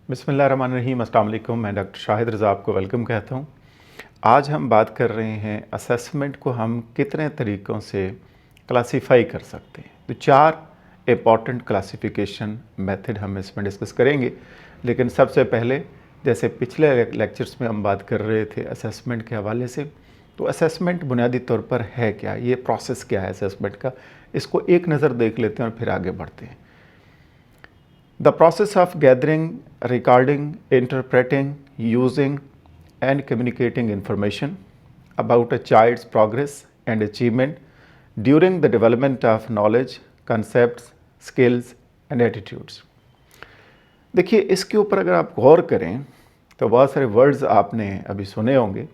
बिस्मिल्लाहिर्रहमानिर्रहीम। अस्सलाम वालेकुम। मैं डॉक्टर शाहिद रज़ा आपको वेलकम कहता हूँ। आज हम बात कर रहे हैं असेसमेंट को हम कितने तरीक़ों से क्लासीफाई कर सकते हैं। तो 4 इम्पॉर्टेंट क्लासिफिकेशन मेथड हम इसमें डिस्कस करेंगे। लेकिन सबसे पहले जैसे पिछले लेक्चर्स में हम बात कर रहे थे असेसमेंट के हवाले से, तो असेसमेंट बुनियादी तौर पर है क्या, ये प्रोसेस क्या है असेसमेंट का, इसको एक नज़र देख लेते हैं और फिर आगे बढ़ते हैं। The process of gathering, recording, interpreting, using and communicating information about a child's progress and achievement during the development of knowledge, concepts, skills and attitudes. देखिए, इसके ऊपर अगर आप गौर करें तो बहुत सारे वर्ड्स आपने अभी सुने होंगे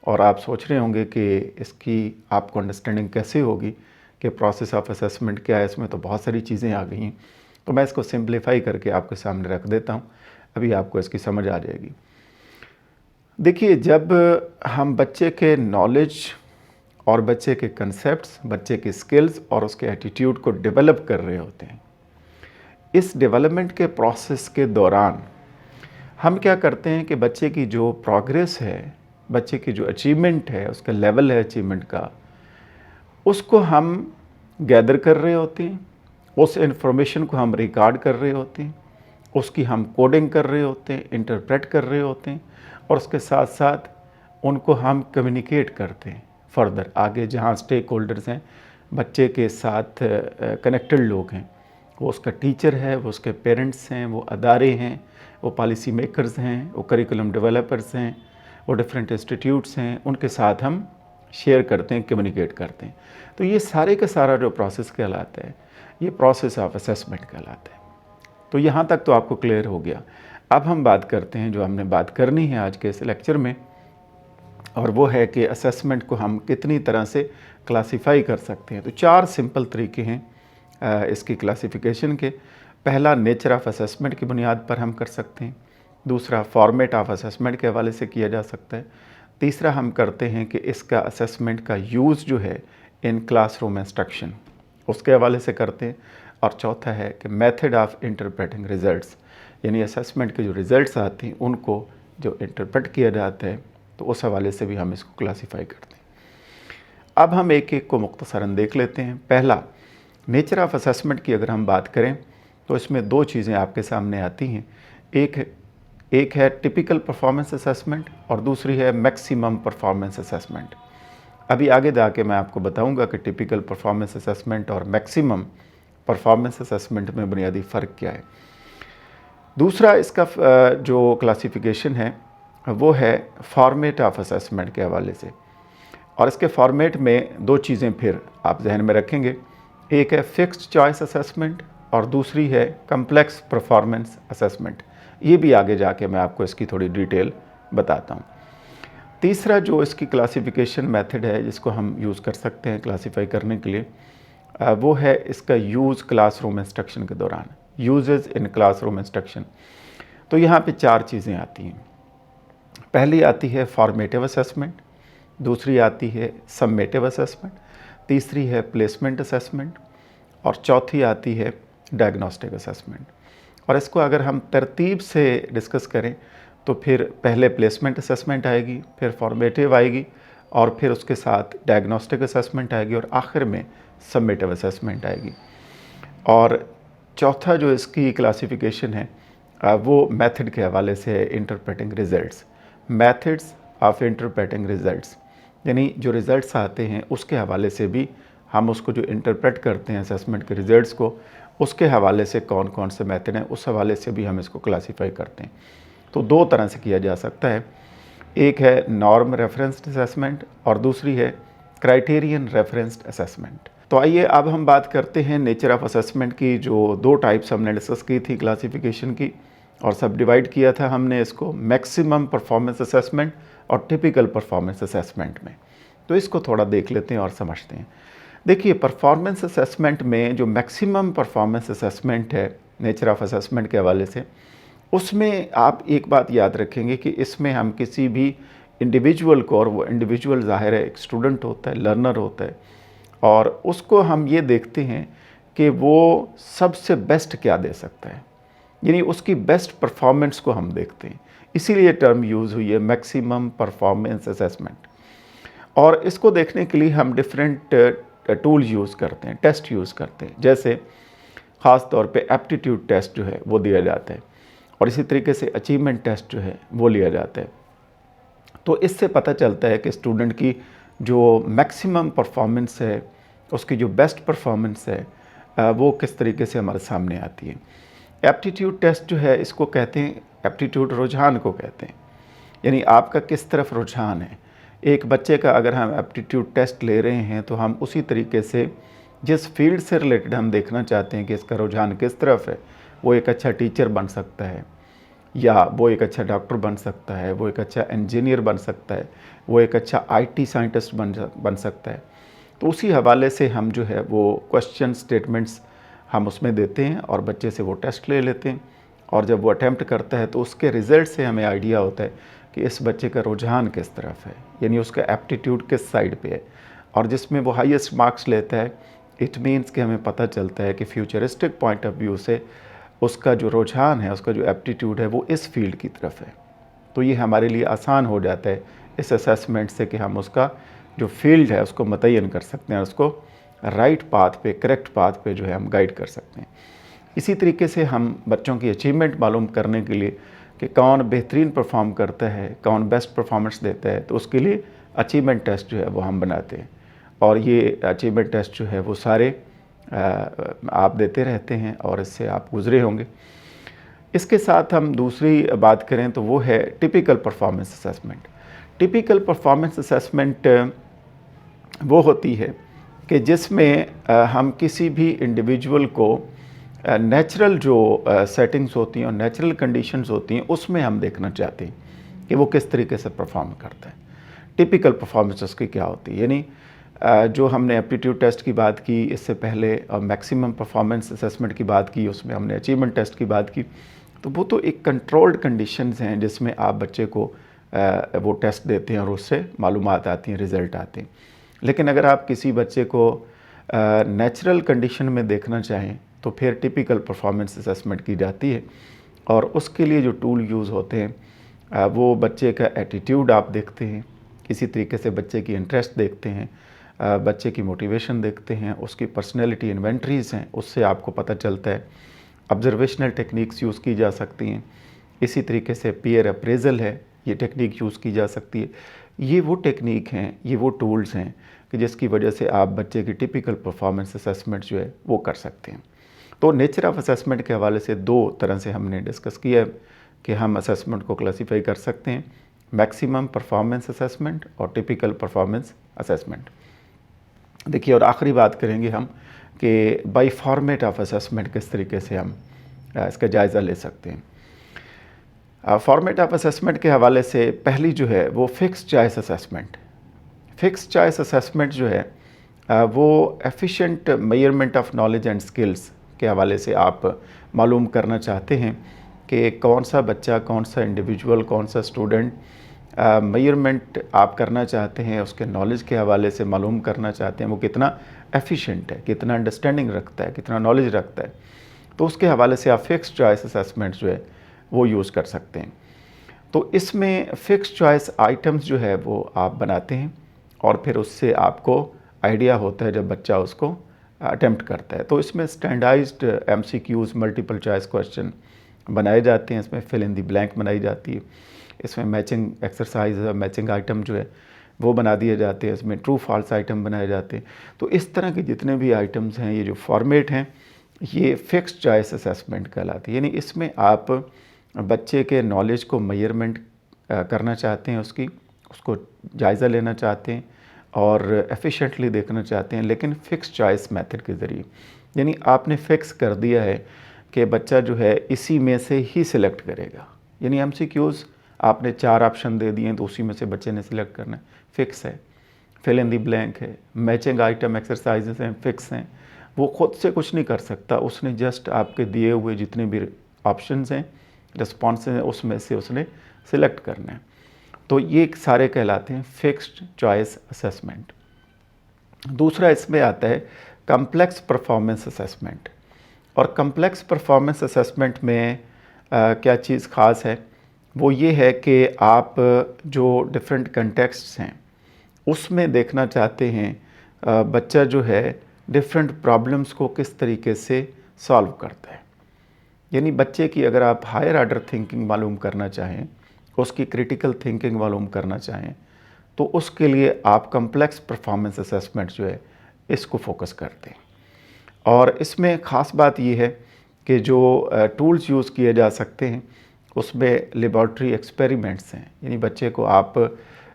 और आप सोच रहे होंगे कि इसकी आपको अंडरस्टैंडिंग कैसे होगी कि प्रोसेस ऑफ असेसमेंट क्या है। इसमें तो बहुत सारी चीज़ें आ गई हैं, तो मैं इसको सिंप्लीफाई करके आपके सामने रख देता हूँ, अभी आपको इसकी समझ आ जाएगी। देखिए, जब हम बच्चे के नॉलेज और बच्चे के कंसेप्ट्स, बच्चे के स्किल्स और उसके एटीट्यूड को डेवलप कर रहे होते हैं, इस डेवलपमेंट के प्रोसेस के दौरान हम क्या करते हैं कि बच्चे की जो प्रोग्रेस है, बच्चे की जो अचीवमेंट है, उसका लेवल है अचीवमेंट का, उसको हम गैदर कर रहे होते हैं, उस इन्फॉर्मेशन को हम रिकॉर्ड कर रहे होते हैं, उसकी हम कोडिंग कर रहे होते हैं, इंटरप्रेट कर रहे होते हैं और उसके साथ साथ उनको हम कम्युनिकेट करते हैं फर्दर आगे, जहाँ स्टेक होल्डर्स हैं, बच्चे के साथ कनेक्टेड लोग हैं, वो उसका टीचर है, वो उसके पेरेंट्स हैं, वो अदारे हैं, वो पॉलिसी मेकर्स हैं, वो करिकुलम डेवलपर्स हैं, वो डिफरेंट इंस्टीट्यूट्स हैं, उनके साथ हम शेयर करते हैं, कम्युनिकेट करते हैं। तो ये सारे का सारा जो प्रोसेस कहलाता है, ये प्रोसेस ऑफ असेसमेंट कहलाता है। तो यहाँ तक तो आपको क्लियर हो गया। अब हम बात करते हैं जो हमने बात करनी है आज के इस लेक्चर में, और वो है कि असेसमेंट को हम कितनी तरह से क्लासीफाई कर सकते हैं। तो 4 सिंपल तरीके हैं इसकी क्लासिफिकेशन के। पहला, नेचर ऑफ असेसमेंट की बुनियाद पर हम कर सकते हैं। दूसरा, फॉर्मेट ऑफ असेसमेंट के हवाले से किया जा सकता है। तीसरा, हम करते हैं कि इसका असेसमेंट का यूज़ जो है इन क्लासरूम इंस्ट्रक्शन, उसके हवाले से करते हैं। और चौथा है कि मेथड ऑफ इंटरप्रेटिंग रिज़ल्ट्स, यानी असेसमेंट के जो रिज़ल्ट्स आते हैं उनको जो इंटरप्रेट किया जाता है, तो उस हवाले से भी हम इसको क्लासीफाई करते हैं। अब हम एक एक को मुख्तसरन देख लेते हैं। पहला, नेचर ऑफ असेसमेंट की अगर हम बात करें तो इसमें 2 चीज़ें आपके सामने आती हैं। एक है टिपिकल परफॉर्मेंस असेसमेंट और दूसरी है मैक्सिमम परफॉर्मेंस असेसमेंट। अभी आगे जाके मैं आपको बताऊंगा कि टिपिकल परफॉर्मेंस असेसमेंट और मैक्सिमम परफॉर्मेंस असेसमेंट में बुनियादी फ़र्क क्या है। दूसरा, इसका जो क्लासिफिकेशन है वो है फॉर्मेट ऑफ असेसमेंट के हवाले से, और इसके फॉर्मेट में 2 चीज़ें फिर आप जहन में रखेंगे। एक है फिक्स्ड चॉइस असेसमेंट और दूसरी है कम्प्लेक्स परफॉर्मेंस असेसमेंट। ये भी आगे जाके मैं आपको इसकी थोड़ी डिटेल बताता हूँ। तीसरा जो इसकी क्लासिफिकेशन मेथड है जिसको हम यूज़ कर सकते हैं क्लासीफाई करने के लिए, वो है इसका यूज़ क्लासरूम इंस्ट्रक्शन के दौरान, यूजेस इन क्लासरूम इंस्ट्रक्शन। तो यहाँ पे 4 चीज़ें आती हैं। पहली आती है फॉर्मेटिव असेसमेंट, दूसरी आती है सम्मेटिव असेसमेंट, तीसरी है प्लेसमेंट असेसमेंट और चौथी आती है डायग्नोस्टिक असेसमेंट। और इसको अगर हम तरतीब से डिस्कस करें तो फिर पहले प्लेसमेंट असेसमेंट आएगी, फिर फॉर्मेटिव आएगी और फिर उसके साथ डायग्नोस्टिक असेसमेंट आएगी और आखिर में सम्मेटिव असेसमेंट आएगी। और चौथा जो इसकी क्लासिफिकेशन है वो मेथड के हवाले से है interpreting results, methods of interpreting results, यानी जो रिज़ल्ट्स आते हैं उसके हवाले से भी हम उसको जो इंटरप्रेट करते हैं असेसमेंट के रिज़ल्ट्स को, उसके हवाले से कौन कौन से मेथड हैं उस हवाले से भी हम इसको क्लासीफाई करते हैं। तो 2 तरह से किया जा सकता है। एक है नॉर्म रेफरेंस्ड असेसमेंट और दूसरी है क्राइटेरियन रेफरेंस्ड असेसमेंट। तो आइए अब हम बात करते हैं नेचर ऑफ असेसमेंट की। जो 2 टाइप्स हमने डिस्कस की थी क्लासिफिकेशन की, और सब डिवाइड किया था हमने इसको मैक्सिमम परफॉर्मेंस असेसमेंट और टिपिकल परफॉर्मेंस असेसमेंट में। तो इसको थोड़ा देख लेते हैं और समझते हैं। देखिए, परफॉर्मेंस असेसमेंट में जो मैक्सिमम परफॉर्मेंस असेसमेंट है नेचर ऑफ असेसमेंट के हवाले से, उसमें आप एक बात याद रखेंगे कि इसमें हम किसी भी इंडिविजुअल को, और वो इंडिविजुअल ज़ाहिर है एक स्टूडेंट होता है, लर्नर होता है, और उसको हम ये देखते हैं कि वो सबसे बेस्ट क्या दे सकता है। यानी उसकी बेस्ट परफॉर्मेंस को हम देखते हैं। इसीलिए टर्म यूज़ हुई है मैक्सिमम परफॉर्मेंस असेसमेंट। और इसको देखने के लिए हम डिफरेंट टूल यूज़ करते हैं, टेस्ट यूज़ करते हैं। जैसे ख़ास तौर पे एप्टीट्यूड टेस्ट जो है वो दिया जाता है, और इसी तरीके से अचीवमेंट टेस्ट जो है वो लिया जाता है। तो इससे पता चलता है कि स्टूडेंट की जो मैक्सिमम परफॉर्मेंस है, उसकी जो बेस्ट परफॉर्मेंस है, वो किस तरीके से हमारे सामने आती है। एप्टीट्यूड टेस्ट जो है इसको कहते हैं, एप्टीट्यूड रुझान को कहते हैं, यानी आपका किस तरफ रुझान है। एक बच्चे का अगर हम एप्टीट्यूड टेस्ट ले रहे हैं तो हम उसी तरीके से जिस फील्ड से रिलेटेड हम देखना चाहते हैं कि इसका रुझान किस तरफ है, वो एक अच्छा टीचर बन सकता है, या वो एक अच्छा डॉक्टर बन सकता है, वो एक अच्छा इंजीनियर बन सकता है, वो एक अच्छा आईटी साइंटिस्ट बन सकता है। तो उसी हवाले से हम जो है वो क्वेश्चन स्टेटमेंट्स हम उसमें देते हैं और बच्चे से वो टेस्ट ले लेते हैं, और जब वो अटैम्प्ट करता है तो उसके रिज़ल्ट से हमें आइडिया होता है कि इस बच्चे का रुझान किस तरफ है, यानी उसका एप्टीट्यूड किस साइड पे है। और जिसमें वो हाईएस्ट मार्क्स लेता है, इट मीन्स कि हमें पता चलता है कि फ्यूचरिस्टिक पॉइंट ऑफ व्यू से उसका जो रुझान है, उसका जो एप्टीट्यूड है वो इस फील्ड की तरफ है। तो ये हमारे लिए आसान हो जाता है इस असेसमेंट से कि हम उसका जो फील्ड है उसको मुतय्यन कर सकते हैं, उसको राइट पाथ पे, करेक्ट पाथ पे जो है हम गाइड कर सकते हैं। इसी तरीके से हम बच्चों की अचीवमेंट मालूम करने के लिए कि कौन बेहतरीन परफॉर्म करता है, कौन बेस्ट परफॉर्मेंस देता है, तो उसके लिए अचीवमेंट टेस्ट जो है वो हम बनाते हैं। और ये अचीवमेंट टेस्ट जो है वो सारे आप देते रहते हैं और इससे आप गुज़रे होंगे। इसके साथ हम दूसरी बात करें तो वो है typical performance assessment. Typical performance assessment वो होती है कि जिसमें हम किसी भी इंडिविजुअल को नेचुरल जो सेटिंग्स होती हैं और नेचुरल कंडीशंस होती हैं उसमें हम देखना चाहते हैं कि वो किस तरीके से परफॉर्म करता है। टिपिकल परफॉर्मेंस उसकी क्या होती है, यानी जो हमने एप्टीट्यूड टेस्ट की बात की इससे पहले, मैक्सिमम परफॉर्मेंस असेसमेंट की बात की, उसमें हमने अचीवमेंट टेस्ट की बात की, तो वो तो एक कंट्रोल्ड कंडीशंस हैं जिसमें आप बच्चे को वो टेस्ट देते हैं और उससे मालूमात आती हैं, रिज़ल्ट आते हैं। लेकिन अगर आप किसी बच्चे को नेचुरल कंडीशन में देखना चाहें तो फिर टिपिकल परफॉर्मेंस असेसमेंट की जाती है, और उसके लिए जो टूल यूज़ होते हैं वो बच्चे का एटीट्यूड आप देखते हैं, इसी तरीके से बच्चे की इंटरेस्ट देखते हैं, बच्चे की मोटिवेशन देखते हैं, उसकी पर्सनैलिटी इन्वेंट्रीज़ हैं, उससे आपको पता चलता है। ऑब्जर्वेशनल टेक्निक्स यूज़ की जा सकती हैं, इसी तरीके से पीयर अप्रेजल है, ये टेक्निक यूज़ की जा सकती है। ये वो टेक्निक हैं, ये वो टूल्स हैं कि जिसकी वजह से आप बच्चे की टिपिकल परफॉर्मेंस असेसमेंट जो है वो कर सकते हैं। तो नेचर ऑफ असेसमेंट के हवाले से दो तरह से हमने डिस्कस किया है कि हम असेसमेंट को क्लासीफाई कर सकते हैं, मैक्सिमम परफॉर्मेंस असेसमेंट और टिपिकल परफॉर्मेंस असेसमेंट। देखिए, और आखिरी बात करेंगे हम कि बाय फॉर्मेट ऑफ असेसमेंट किस तरीके से हम इसका जायज़ा ले सकते हैं। फॉर्मेट ऑफ असेसमेंट के हवाले से पहली जो है वो fix choice assessment. Fix choice assessment जो है वो efficient measurement of knowledge and skills के हवाले से आप मालूम करना चाहते हैं कि कौन सा बच्चा, कौन सा इंडिविजुअल, कौन सा स्टूडेंट मेजरमेंट आप करना चाहते हैं, उसके नॉलेज के हवाले से मालूम करना चाहते हैं वो कितना एफिशिएंट है, कितना अंडरस्टैंडिंग रखता है, कितना नॉलेज रखता है। तो उसके हवाले से आप फिक्स चॉइस असेसमेंट जो है वो यूज़ कर सकते हैं। तो इसमें फ़िक्स चॉइस आइटम्स जो है वो आप बनाते हैं और फिर उससे आपको आइडिया होता है जब बच्चा उसको अटेम्प्ट करता है। तो इसमें standardised MCQs, multiple choice question बनाए जाते हैं, इसमें फिल इन दी ब्लैंक बनाई जाती है, इसमें मैचिंग एक्सरसाइज, मैचिंग आइटम जो है वो बना दिए जाते हैं, इसमें ट्रू फॉल्स आइटम बनाए जाते हैं। तो इस तरह के जितने भी आइटम्स हैं, ये जो फॉर्मेट हैं, ये फिक्स चॉइस असेसमेंट कहलाती है। यानी इसमें आप बच्चे के नॉलेज को मेजरमेंट करना चाहते हैं, उसको जायज़ा लेना चाहते हैं और एफिशिएंटली देखना चाहते हैं, लेकिन फ़िक्स चॉइस मेथड के ज़रिए। यानी आपने फ़िक्स कर दिया है कि बच्चा जो है इसी में से ही सिलेक्ट करेगा। यानी एमसीक्यूज़ आपने 4 ऑप्शन दे दिए हैं तो उसी में से बच्चे ने सिलेक्ट करना है, फ़िक्स है। फिल इन दी ब्लैंक है, मैचिंग आइटम एक्सरसाइजेस हैं, फ़िक्स हैं। वो ख़ुद से कुछ नहीं कर सकता, उसने जस्ट आपके दिए हुए जितने भी ऑप्शंस हैं, रिस्पॉन्स हैं, उसमें से उसने सिलेक्ट करना है। तो ये सारे कहलाते हैं फिक्स्ड चॉइस असेसमेंट। दूसरा इसमें आता है कम्प्लेक्स परफॉर्मेंस असेसमेंट। और कम्प्लेक्स परफॉर्मेंस असेसमेंट में क्या चीज़ ख़ास है वो ये है कि आप जो डिफरेंट कंटेक्स्ट्स हैं उसमें देखना चाहते हैं बच्चा जो है डिफरेंट प्रॉब्लम्स को किस तरीके से सॉल्व करता है। यानी बच्चे की अगर आप हायर ऑर्डर थिंकिंग मालूम करना चाहें, उसकी क्रिटिकल थिंकिंग मालूम करना चाहें, तो उसके लिए आप कम्प्लेक्स परफॉर्मेंस असेसमेंट जो है इसको फोकस करते हैं। और इसमें ख़ास बात ये है कि जो टूल्स यूज़ किए जा सकते हैं उसमें लेबॉर्ट्री एक्सपेरिमेंट्स हैं। यानी बच्चे को आप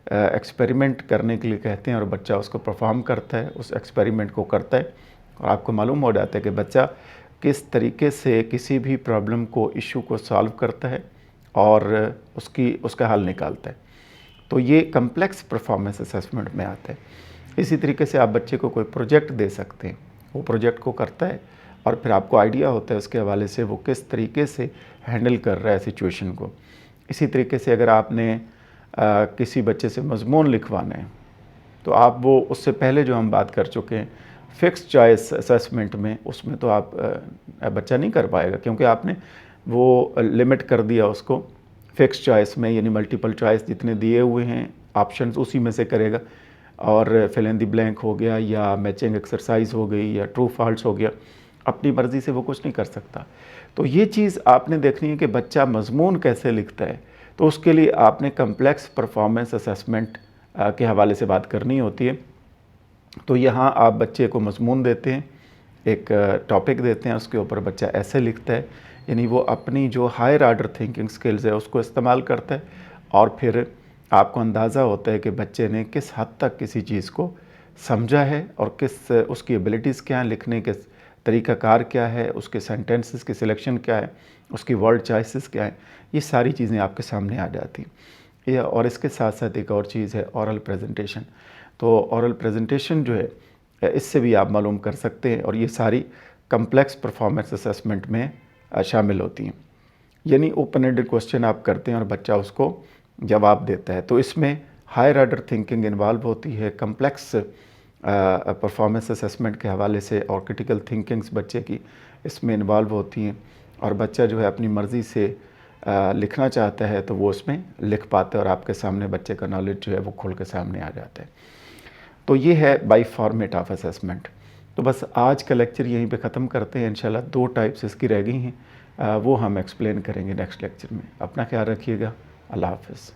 एक्सपेरिमेंट करने के लिए कहते हैं और बच्चा उसको परफॉर्म करता है, उस एक्सपेरिमेंट को करता है और आपको मालूम हो जाता है कि बच्चा किस तरीके से किसी भी प्रॉब्लम को, इशू को सॉल्व करता है और उसका हल निकालता है। तो ये कम्प्लेक्स परफॉर्मेंस असेसमेंट में आता है। इसी तरीके से आप बच्चे को कोई प्रोजेक्ट दे सकते हैं, वो प्रोजेक्ट को करता है और फिर आपको आइडिया होता है उसके हवाले से वो किस तरीके से हैंडल कर रहा है सिचुएशन को। इसी तरीके से अगर आपने किसी बच्चे से मज़मून लिखवाना है तो आप वो उससे पहले जो हम बात कर चुके हैं फ़िक्स चॉइस असेसमेंट में, उसमें तो आप बच्चा नहीं कर पाएगा क्योंकि आपने वो लिमिट कर दिया उसको फ़िक्स चॉइस में। यानी मल्टीपल चॉइस जितने दिए हुए हैं ऑप्शंस उसी में से करेगा और फिल इन द ब्लैंक हो गया या मैचिंग एक्सरसाइज हो गई या ट्रू फॉल्स हो गया, अपनी मर्ज़ी से वो कुछ नहीं कर सकता। तो ये चीज़ आपने देखनी है कि बच्चा मज़मून कैसे लिखता है, तो उसके लिए आपने कम्प्लेक्स परफॉर्मेंस असेसमेंट के हवाले से बात करनी होती है। तो यहाँ आप बच्चे को मज़मून देते हैं, एक टॉपिक देते हैं, उसके ऊपर बच्चा ऐसे लिखता है। यानी वो अपनी जो हायर ऑर्डर थिंकिंग स्किल्स है उसको इस्तेमाल करता है और फिर आपको अंदाज़ा होता है कि बच्चे ने किस हद तक किसी चीज़ को समझा है और किस उसकी एबिलिटीज़ क्या हैं, लिखने के तरीक़ाकार क्या है, उसके सेंटेंसेस की सिलेक्शन क्या है, उसकी वर्ड चॉइसेस क्या है, ये सारी चीज़ें आपके सामने आ जाती हैं। ये और इसके साथ साथ एक और चीज़ है ओरल प्रेजेंटेशन। तो ओरल प्रेजेंटेशन जो है इससे भी आप मालूम कर सकते हैं और ये सारी कम्प्लेक्स परफॉर्मेंस असेसमेंट में शामिल होती हैं। यानी ओपन एंडेड क्वेश्चन आप करते हैं और बच्चा उसको जवाब देता है। तो इसमें हायर ऑर्डर थिंकिंग इन्वॉल्व होती है, कम्प्लेक्स परफॉर्मेंस असेसमेंट के हवाले से और क्रिटिकल थिंकिंग्स बच्चे की इसमें इन्वॉल्व होती हैं और बच्चा जो है अपनी मर्ज़ी से लिखना चाहता है तो वो उसमें लिख पाता है और आपके सामने बच्चे का नॉलेज जो है वो खुल के सामने आ जाता है। तो ये है बाय फॉर्मेट ऑफ असेसमेंट। तो बस आज का लेक्चर यहीं पे ख़त्म करते हैं। इंशाल्लाह 2 टाइप्स इसकी रह गई हैं, वो हम एक्सप्लेन करेंगे नेक्स्ट लेक्चर में। अपना ख्याल रखिएगा। अल्लाह हाफ़िज़।